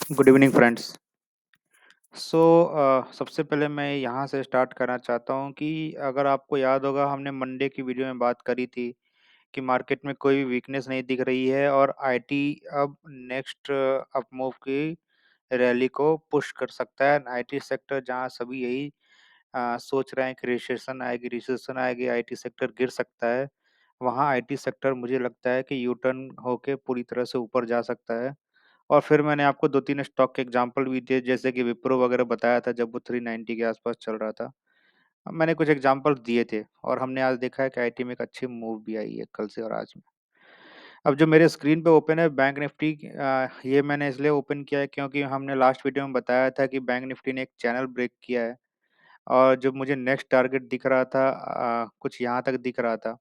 Good evening friends. सो सबसे पहले मैं यहाँ से स्टार्ट करना चाहता हूँ कि अगर आपको याद होगा हमने मंडे की वीडियो में बात करी थी कि मार्केट में कोई भी वीकनेस नहीं दिख रही है और आईटी अब नेक्स्ट अप मूव की रैली को पुश कर सकता है। आईटी सेक्टर जहाँ सभी यही सोच रहे हैं कि रिसेशन आएगी, आईटी सेक्टर गिर सकता है। वहाँ आईटी सेक्टर मुझे लगता है कि यू टर्न होके पूरी तरह से ऊपर जा सकता है। और फिर मैंने आपको 2-3 स्टॉक के एग्जांपल भी दिए, जैसे कि विप्रो वगैरह बताया था जब वो 390 के आसपास चल रहा था। मैंने कुछ एग्जांपल दिए थे और हमने आज देखा है कि आईटी में एक अच्छी मूव भी आई है कल से और आज में। अब जो मेरे स्क्रीन पे ओपन है बैंक निफ्टी, ये मैंने इसलिए ओपन किया है क्योंकि हमने लास्ट वीडियो में बताया था कि बैंक निफ्टी ने एक चैनल ब्रेक किया है और जो मुझे नेक्स्ट टारगेट दिख रहा था, कुछ यहाँ तक दिख रहा था।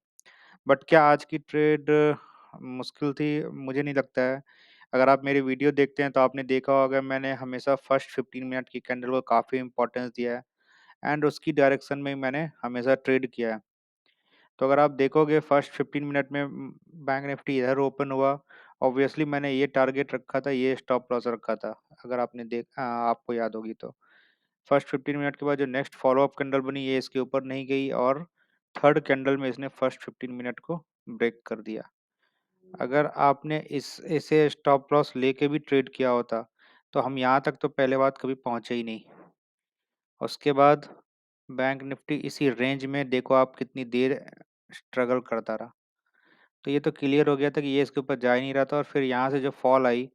बट क्या आज की ट्रेड मुश्किल थी? मुझे नहीं लगता है। अगर आप मेरी वीडियो देखते हैं तो आपने देखा होगा मैंने हमेशा फर्स्ट 15 मिनट की कैंडल को काफ़ी इंपॉर्टेंस दिया है एंड उसकी डायरेक्शन में ही मैंने हमेशा ट्रेड किया है। तो अगर आप देखोगे फर्स्ट 15 मिनट में बैंक निफ्टी इधर ओपन हुआ, ऑब्वियसली मैंने ये टारगेट रखा था, ये स्टॉप लॉस रखा था। अगर आपने आपको याद होगी तो फर्स्ट 15 मिनट के बाद जो नेक्स्ट फॉलो अप कैंडल बनी ये इसके ऊपर नहीं गई और थर्ड कैंडल में इसने फर्स्ट 15 मिनट को ब्रेक कर दिया। अगर आपने इसे स्टॉप लॉस लेके भी ट्रेड किया होता, तो हम यहाँ तक तो पहले बात कभी पहुँचे ही नहीं। उसके बाद बैंक निफ्टी इसी रेंज में देखो आप कितनी देर स्ट्रगल करता रहा। तो ये तो क्लियर हो गया था कि ये इसके ऊपर जा ही नहीं रहा था और फिर यहाँ से जो फॉल आई,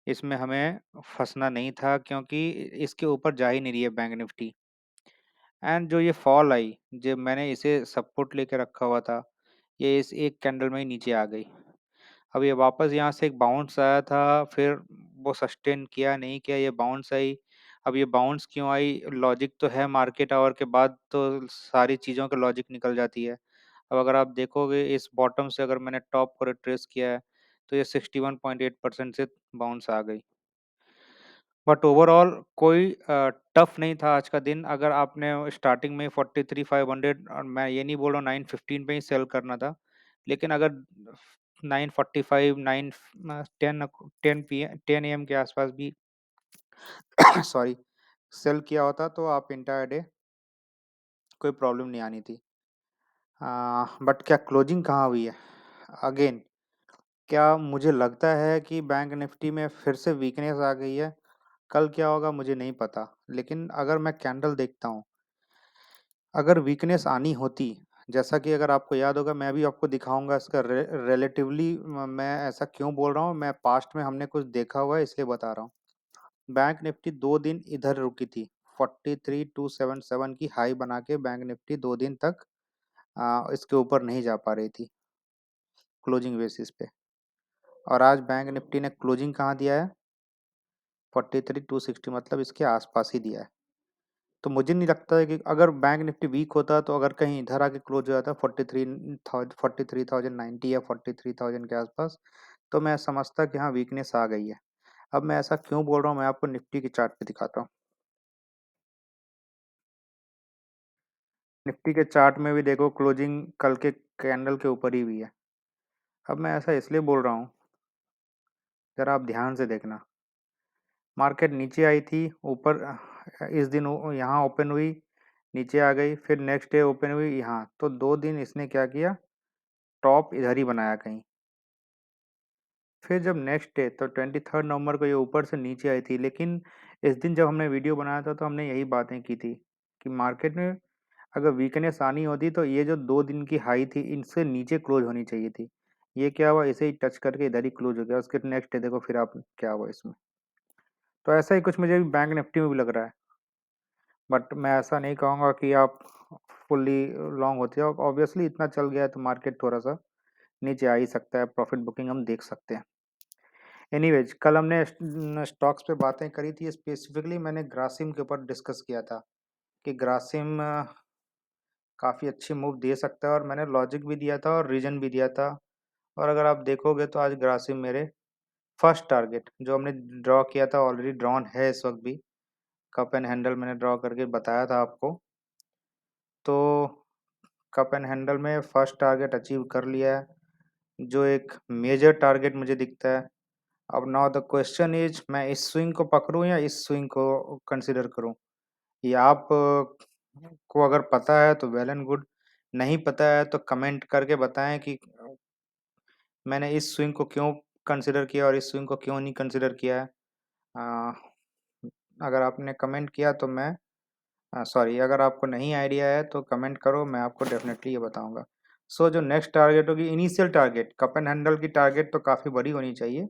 इसमें हमें फँसना नहीं था क्योंकि इसके ऊपर जा ही नहीं रही है बैंक निफ्टी। एंड जो ये फॉल आई, जब मैंने इसे सपोर्ट लेके रखा हुआ था, ये इस एक कैंडल में ही नीचे आ गई। अब ये वापस यहाँ से एक बाउंस आया था, फिर वो सस्टेन किया, नहीं किया, ये बाउंस आई। अब ये बाउंस क्यों आई? लॉजिक तो है, मार्केट आवर के बाद तो सारी चीज़ों की लॉजिक निकल जाती है। अब अगर आप देखोगे इस बॉटम से अगर मैंने टॉप को रिट्रेस किया है, तो ये 61.8% से बाउंस आ गई। बट ओवरऑल कोई टफ नहीं था आज का दिन। अगर आपने स्टार्टिंग में 43,500, और मैं ये नहीं बोल रहा हूँ 915 पे ही सेल करना था, लेकिन अगर 945 9 10 10 एम के आसपास भी सॉरी सेल किया होता तो आप इंटायर डे कोई प्रॉब्लम नहीं आनी थी। बट क्या क्लोजिंग कहाँ हुई है? अगेन, क्या मुझे लगता है कि बैंक निफ्टी में फिर से वीकनेस आ गई है? कल क्या होगा मुझे नहीं पता, लेकिन अगर मैं कैंडल देखता हूँ, अगर वीकनेस आनी होती, जैसा कि अगर आपको याद होगा मैं भी आपको दिखाऊंगा इसका रिलेटिवली, मैं ऐसा क्यों बोल रहा हूँ, मैं पास्ट में हमने कुछ देखा हुआ है इसलिए बता रहा हूँ। बैंक निफ्टी 2 दिन इधर रुकी थी, 43,277 की हाई बना के बैंक निफ्टी 2 दिन तक इसके ऊपर नहीं जा पा रही थी क्लोजिंग बेसिस पे। और आज बैंक निफ्टी ने क्लोजिंग कहाँ दिया है? 43,260, मतलब इसके आसपास ही दिया है। तो मुझे नहीं लगता है कि अगर बैंक निफ्टी वीक होता तो अगर कहीं इधर आके क्लोज हो जाता 43,090 या 43,000 के आसपास, तो मैं समझता कि हाँ वीकनेस आ गई है। अब मैं ऐसा क्यों बोल रहा हूँ, मैं आपको निफ्टी की चार्ट पे दिखाता हूँ। निफ्टी के चार्ट में भी देखो क्लोजिंग कल के कैंडल के ऊपर ही हुई है। अब मैं ऐसा इसलिए बोल रहा हूँ, जरा आप ध्यान से देखना। मार्केट नीचे आई थी, ऊपर इस दिन यहाँ ओपन हुई, नीचे आ गई, फिर नेक्स्ट डे ओपन हुई यहाँ, तो 2 दिन इसने क्या किया, टॉप इधर ही बनाया कहीं। फिर जब नेक्स्ट डे तो 23 नवंबर को ये ऊपर से नीचे आई थी, लेकिन इस दिन जब हमने वीडियो बनाया था तो हमने यही बातें की थी कि मार्केट में अगर वीकनेस आनी होती तो ये जो 2 दिन की हाई थी इनसे नीचे क्लोज होनी चाहिए थी। ये क्या हुआ, इसे ही टच करके इधर ही क्लोज हो गया। उसके नेक्स्ट डे देखो फिर आप क्या हुआ इसमें। तो ऐसा ही कुछ मुझे बैंक निफ्टी में भी लग रहा है। बट मैं ऐसा नहीं कहूँगा कि आप फुल्ली लॉन्ग होते हो। ऑब्वियसली इतना चल गया है तो मार्केट थोड़ा सा नीचे आ ही सकता है, प्रॉफिट बुकिंग हम देख सकते हैं। एनीवेज, कल हमने स्टॉक्स पे बातें करी थी, स्पेसिफिकली मैंने ग्रासिम के ऊपर डिस्कस किया था कि ग्रासिम काफ़ी अच्छी मूव दे सकता है और मैंने लॉजिक भी दिया था और रीजन भी दिया था। और अगर आप देखोगे तो आज ग्रासिम मेरे फर्स्ट टारगेट जो हमने ड्रॉ किया था ऑलरेडी ड्रॉन है इस वक्त भी। कप एंड हैंडल मैंने ड्रॉ करके बताया था आपको। तो कप एंड हैंडल में फर्स्ट टारगेट अचीव कर लिया है, जो एक मेजर टारगेट मुझे दिखता है। अब नाउ द क्वेश्चन इज, मैं इस स्विंग को पकड़ूं या इस स्विंग को कंसीडर करूं? ये आप को अगर पता है तो वेल एंड गुड, नहीं पता है तो कमेंट करके बताएं कि मैंने इस स्विंग को क्यों कंसीडर किया और इस स्विंग को क्यों नहीं कंसीडर किया है। अ, अगर आपने कमेंट किया तो मैं सॉरी, अगर आपको नहीं आइडिया है तो कमेंट करो, मैं आपको डेफिनेटली ये बताऊंगा। सो जो नेक्स्ट टारगेट होगी, initial target cup and handle की टारगेट तो काफ़ी बड़ी होनी चाहिए,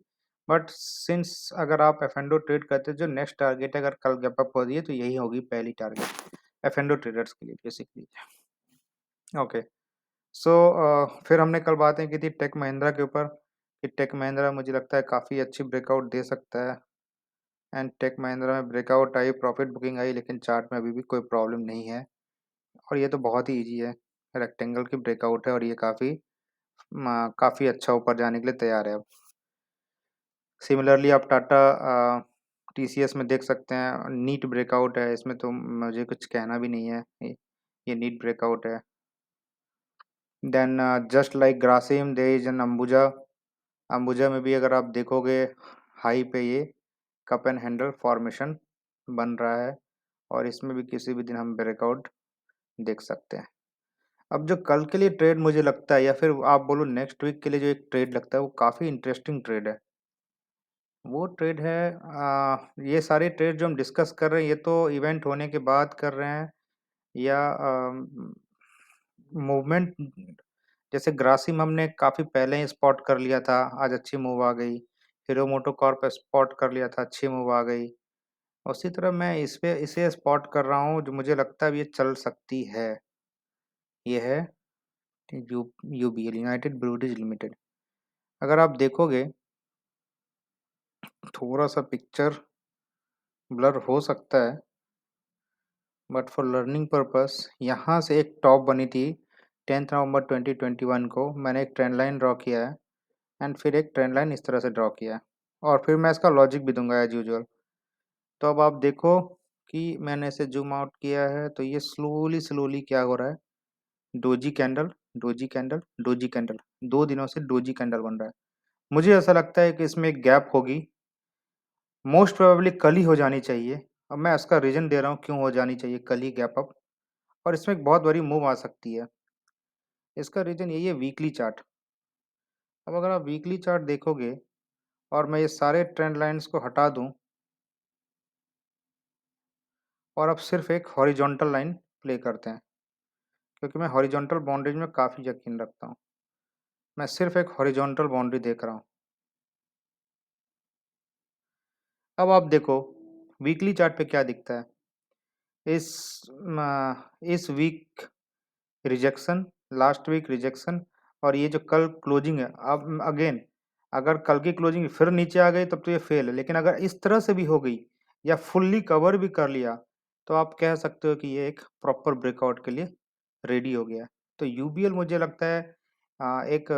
बट सिंस अगर आप एफ एंडो ट्रेड करते हो, जो नेक्स्ट टारगेट अगर कल गैप अप हो रही है तो यही होगी पहली टारगेट एफ एंडो ट्रेडर्स के लिए बेसिकली। ओके। सो फिर हमने कल बातें की थी टेक महिंद्रा के ऊपर, कि टेक महिंद्रा मुझे लगता है काफ़ी अच्छी ब्रेकआउट दे सकता है। एंड टेक महिंद्रा में ब्रेकआउट आई, प्रॉफिट बुकिंग आई, लेकिन चार्ट में अभी भी कोई प्रॉब्लम नहीं है। और ये तो बहुत ही ईजी है, रेक्टेंगल की ब्रेकआउट है और ये काफ़ी अच्छा ऊपर जाने के लिए तैयार है अब। सिमिलरली आप टाटा टीसीएस में देख सकते हैं, नीट ब्रेकआउट है, इसमें तो मुझे कुछ कहना भी नहीं है, ये नीट ब्रेकआउट है। Then just like Grasim there is an Ambuja, Ambuja में भी अगर आप देखोगे हाई पे ये कप एंड हैंडल फॉर्मेशन बन रहा है और इसमें भी किसी भी दिन हम ब्रेकआउट देख सकते हैं। अब जो कल के लिए ट्रेड मुझे लगता है, या फिर आप बोलो नेक्स्ट वीक के लिए जो एक ट्रेड लगता है, वो काफ़ी इंटरेस्टिंग ट्रेड है। वो ट्रेड है ये सारे ट्रेड जो हम डिस्कस कर रहे हैं, ये तो इवेंट होने के बाद कर रहे हैं, या मूवमेंट, जैसे ग्रासिम हमने काफ़ी पहले ही स्पॉट कर लिया था, आज अच्छी मूव आ गई। हीरो मोटोकॉर्प स्पॉट कर लिया था, अच्छी मूव आ गई। उसी तरह मैं इसे स्पॉट कर रहा हूँ, जो मुझे लगता है अब ये चल सकती है। ये है you UBL, United breweries limited. अगर आप देखोगे, थोड़ा सा पिक्चर ब्लर हो सकता है, बट फॉर लर्निंग पर्पस यहाँ से एक टॉप बनी थी 10 नवंबर 2021 को, मैंने एक ट्रेंड लाइन ड्रॉ किया है एंड फिर एक ट्रेंड लाइन इस तरह से ड्रॉ किया है, और फिर मैं इसका लॉजिक भी दूंगा एज यूजुअल। तो अब आप देखो कि मैंने इसे जूम आउट किया है तो ये स्लोली स्लोली क्या हो रहा है, doji candle, doji candle, doji candle, 2 दिनों से डोजी कैंडल बन रहा है। मुझे ऐसा लगता है कि इसमें एक गैप होगी, मोस्ट प्रोबेबली कल ही हो जानी चाहिए। अब मैं इसका रीजन दे रहा हूँ क्यों हो जानी चाहिए कल ही गैप अप, और इसमें एक बहुत बड़ी मूव आ सकती है। इसका रीजन यही है, वीकली चार्ट। अब अगर आप वीकली चार्ट देखोगे और मैं ये सारे ट्रेंड लाइंस को हटा दूं और अब सिर्फ एक हॉरिजॉन्टल लाइन प्ले करते हैं, क्योंकि मैं हॉरिजॉन्टल बाउंड्रीज में काफ़ी यकीन रखता हूँ, मैं सिर्फ एक हॉरिजॉन्टल बाउंड्री देख रहा हूँ। अब आप देखो वीकली चार्ट पे क्या दिखता है, इस इस week rejection, last week rejection, और ये जो कल क्लोजिंग है, अब अगेन अगर कल की क्लोजिंग फिर नीचे आ गई तब तो ये फेल है, लेकिन अगर इस तरह से भी हो गई या फुल्ली कवर भी कर लिया तो आप कह सकते हो कि ये एक प्रॉपर ब्रेकआउट के लिए रेडी हो गया है। तो यूबीएल मुझे लगता है एक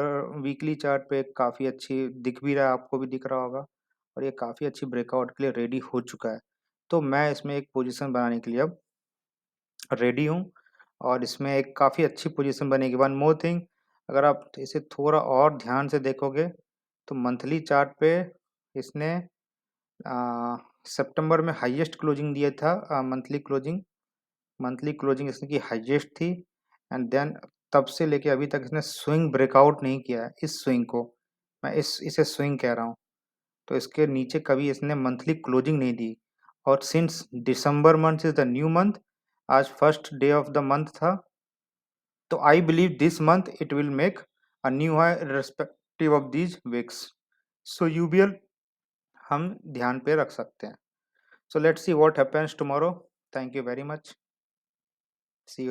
वीकली चार्ट पे काफ़ी अच्छी दिख भी रहा है, आपको भी दिख रहा होगा, और ये काफ़ी अच्छी ब्रेकआउट के लिए रेडी हो चुका है। तो मैं इसमें एक पोजीशन बनाने के लिए अब रेडी हूँ, और इसमें एक काफ़ी अच्छी पोजीशन बनेगी। वन मोर थिंग, अगर आप इसे थोड़ा और ध्यान से देखोगे तो मंथली चार्ट पे इसने सितंबर में हाईएस्ट क्लोजिंग दिया था, मंथली क्लोजिंग इसकी की हाईएस्ट थी। एंड देन तब से लेके अभी तक इसने स्विंग ब्रेकआउट नहीं किया है, इस स्विंग को मैं इसे स्विंग कह रहा हूँ। तो इसके नीचे कभी इसने मंथली क्लोजिंग नहीं दी, और since December month is the new month, आज first day of the month था, तो I believe this month it will make a new high respective of these weeks. So UBL हम ध्यान पे रख सकते हैं। So let's see what happens tomorrow. Thank you very much. See you.